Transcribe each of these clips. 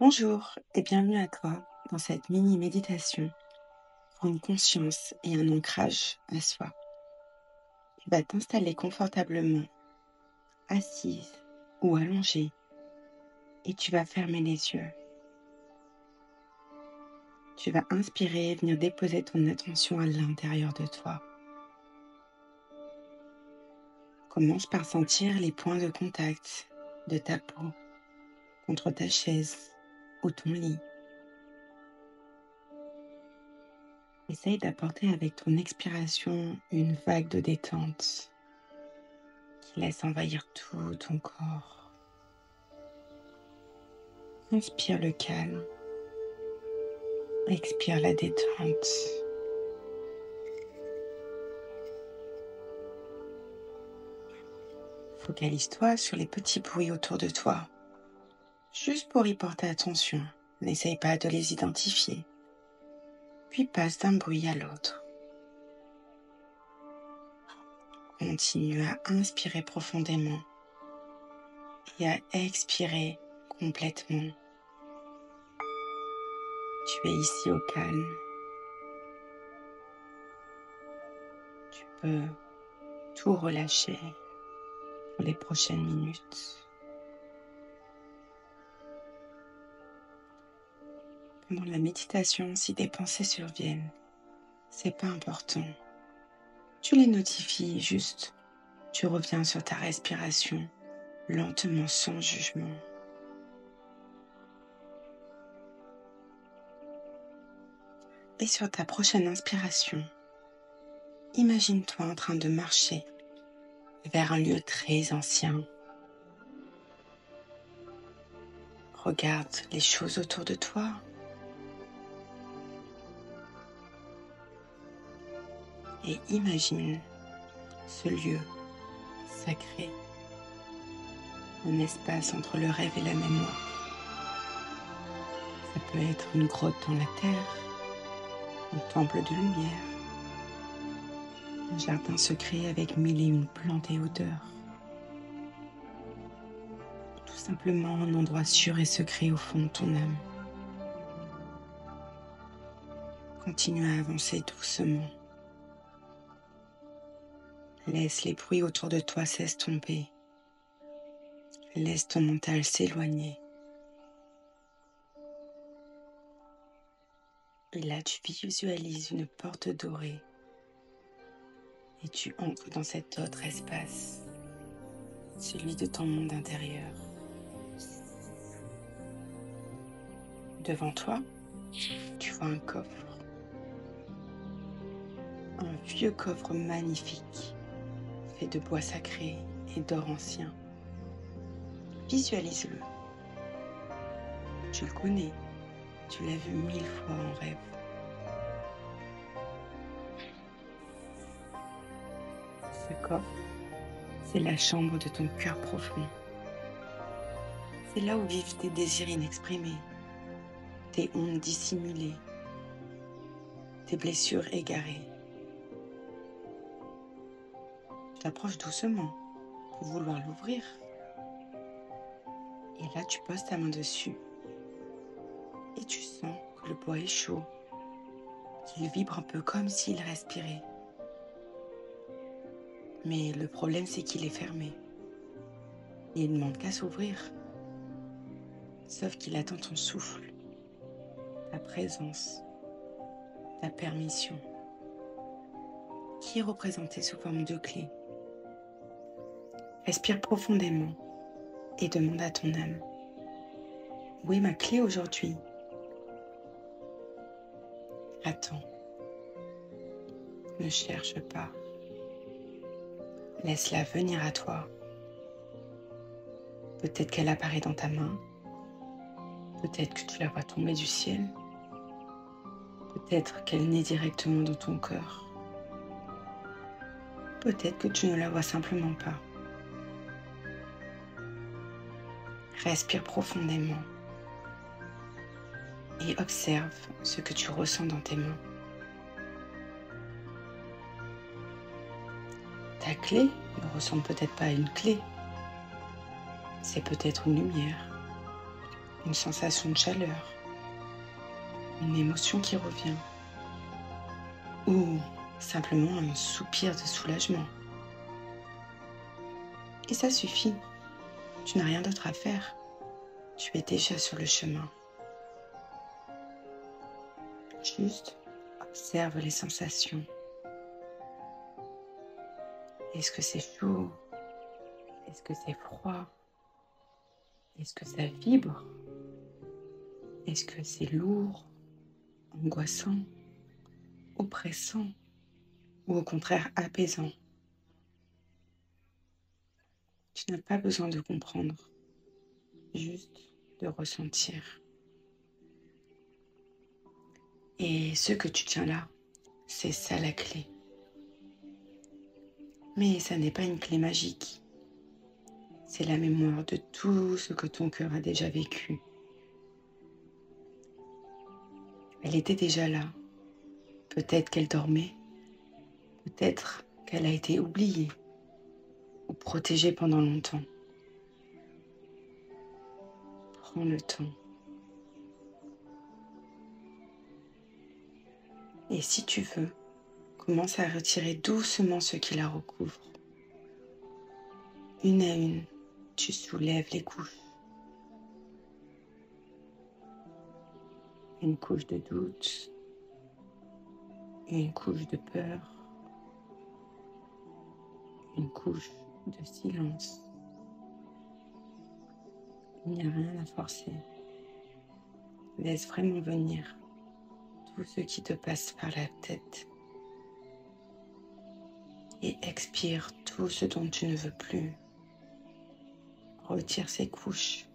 Bonjour et bienvenue à toi dans cette mini-méditation pour une conscience et un ancrage à soi. Tu vas t'installer confortablement, assise ou allongée, et tu vas fermer les yeux. Tu vas inspirer et venir déposer ton attention à l'intérieur de toi. Commence par sentir les points de contact de ta peau contre ta chaise ou ton lit. Essaye d'apporter avec ton expiration une vague de détente qui laisse envahir tout ton corps. Inspire le calme, expire la détente. Focalise-toi sur les petits bruits autour de toi, juste pour y porter attention. N'essaye pas de les identifier, puis passe d'un bruit à l'autre. Continue à inspirer profondément et à expirer complètement. Tu es ici au calme. Tu peux tout relâcher pour les prochaines minutes. Pendant la méditation, si des pensées surviennent, c'est pas important. Tu les notifies juste. Tu reviens sur ta respiration, lentement, sans jugement. Et sur ta prochaine inspiration, imagine-toi en train de marcher vers un lieu très ancien. Regarde les choses autour de toi. Et imagine ce lieu sacré, un espace entre le rêve et la mémoire. Ça peut être une grotte dans la terre, un temple de lumière, un jardin secret avec mille et une plantes et odeurs. Tout simplement un endroit sûr et secret au fond de ton âme. Continue à avancer doucement. Laisse les bruits autour de toi s'estomper. Laisse ton mental s'éloigner. Et là, tu visualises une porte dorée. Et tu entres dans cet autre espace, celui de ton monde intérieur. Devant toi, tu vois un coffre. Un vieux coffre magnifique, fait de bois sacré et d'or ancien. Visualise-le. Tu le connais, tu l'as vu 1000 fois en rêve. Ce coffre, c'est la chambre de ton cœur profond. C'est là où vivent tes désirs inexprimés, tes hontes dissimulées, tes blessures égarées. Tu t'approches doucement pour vouloir l'ouvrir. Et là, tu poses ta main dessus. Et tu sens que le bois est chaud, qu'il vibre un peu comme s'il respirait. Mais le problème, c'est qu'il est fermé. Et il ne demande qu'à s'ouvrir. Sauf qu'il attend ton souffle, ta présence, ta permission, qui est représentée sous forme de clé. Respire profondément et demande à ton âme: où est ma clé aujourd'hui? Attends. Ne cherche pas. Laisse-la venir à toi. Peut-être qu'elle apparaît dans ta main. Peut-être que tu la vois tomber du ciel. Peut-être qu'elle naît directement dans ton cœur. Peut-être que tu ne la vois simplement pas. Respire profondément et observe ce que tu ressens dans tes mains. Ta clé ne ressemble peut-être pas à une clé. C'est peut-être une lumière, une sensation de chaleur, une émotion qui revient, ou simplement un soupir de soulagement. Et ça suffit, tu n'as rien d'autre à faire, tu es déjà sur le chemin. Juste observe les sensations. Est-ce que c'est chaud? Est-ce que c'est froid? Est-ce que ça vibre? Est-ce que c'est lourd, angoissant, oppressant ou au contraire apaisant? Tu n'as pas besoin de comprendre, juste de ressentir. Et ce que tu tiens là, c'est ça la clé. Mais ça n'est pas une clé magique. C'est la mémoire de tout ce que ton cœur a déjà vécu. Elle était déjà là. Peut-être qu'elle dormait. Peut-être qu'elle a été oubliée ou protégée pendant longtemps. Prends le temps. Et si tu veux, commence à retirer doucement ce qui la recouvre. Une à une, tu soulèves les couches. Une couche de doute, une couche de peur, une couche de silence. Il n'y a rien à forcer. Laisse vraiment venir tout ce qui te passe par la tête. Et expire tout ce dont tu ne veux plus. Retire ces couches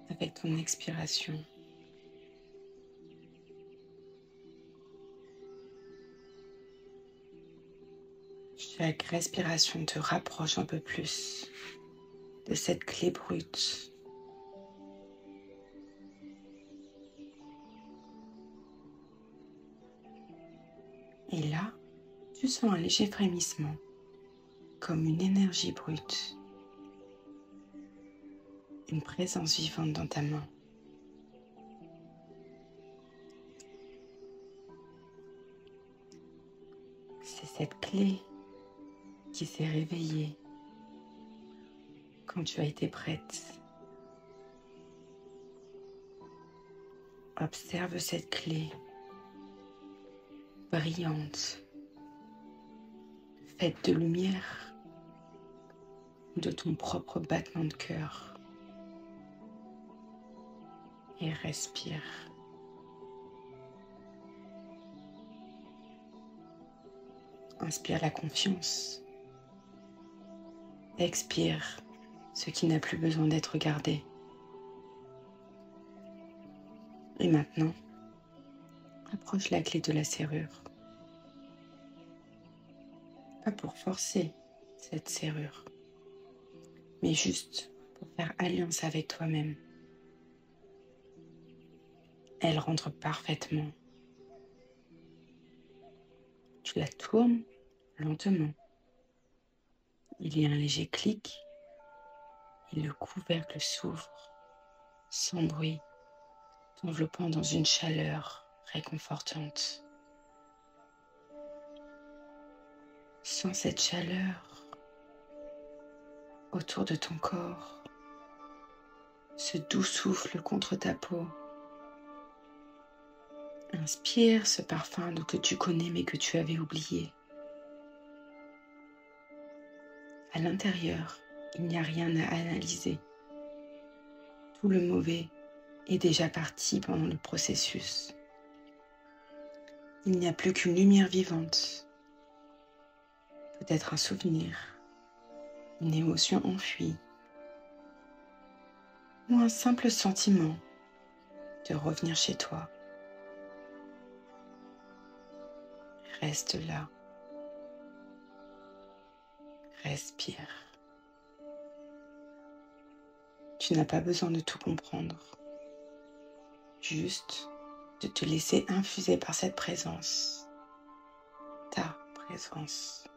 avec ton expiration. Chaque respiration te rapproche un peu plus de cette clé brute. Et là, tu sens un léger frémissement, comme une énergie brute, une présence vivante dans ta main. C'est cette clé qui s'est réveillée quand tu as été prête. Observe cette clé brillante, faite de lumière ou de ton propre battement de cœur. Et respire. Inspire la confiance. Expire ce qui n'a plus besoin d'être gardé. Et maintenant, approche la clé de la serrure. Pas pour forcer cette serrure, mais juste pour faire alliance avec toi-même. Elle rentre parfaitement. Tu la tournes lentement. Il y a un léger clic et le couvercle s'ouvre sans bruit, t'enveloppant dans une chaleur réconfortante. Sens cette chaleur autour de ton corps, ce doux souffle contre ta peau. Inspire ce parfum que tu connais mais que tu avais oublié. À l'intérieur, il n'y a rien à analyser. Tout le mauvais est déjà parti pendant le processus. Il n'y a plus qu'une lumière vivante, peut-être un souvenir, une émotion enfuie, ou un simple sentiment de revenir chez toi. Reste là. Respire. Tu n'as pas besoin de tout comprendre. Juste de te laisser infuser par cette présence. Ta présence.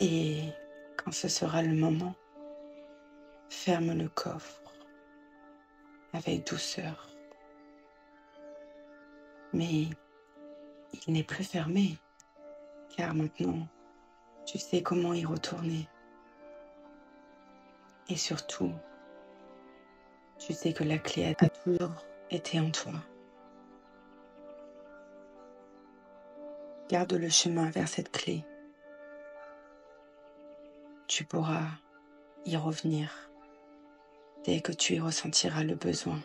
Et quand ce sera le moment, ferme le coffre avec douceur. Mais il n'est plus fermé, car maintenant, tu sais comment y retourner. Et surtout, tu sais que la clé a toujours été en toi. Garde le chemin vers cette clé. Tu pourras y revenir dès que tu y ressentiras le besoin.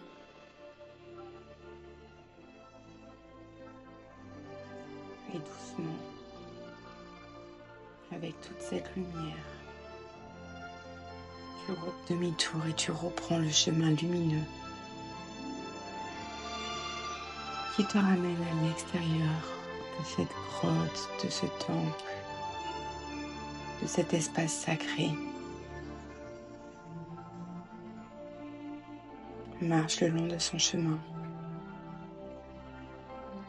Et doucement, avec toute cette lumière, tu refais demi-tour et tu reprends le chemin lumineux qui te ramène à l'extérieur de cette grotte, de ce temple, de cet espace sacré. Marche le long de son chemin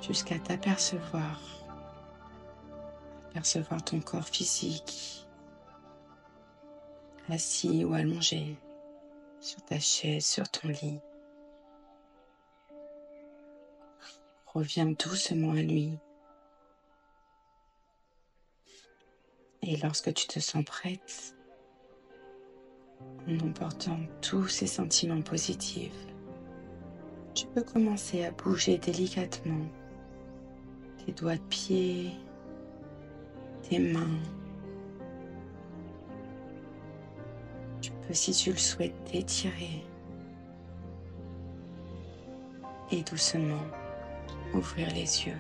jusqu'à t'apercevoir ton corps physique, assis ou allongé sur ta chaise, sur ton lit. Reviens doucement à lui. Et lorsque tu te sens prête, en emportant tous ces sentiments positifs, tu peux commencer à bouger délicatement tes doigts de pied, tes mains. Tu peux, si tu le souhaites, t'étirer et doucement ouvrir les yeux.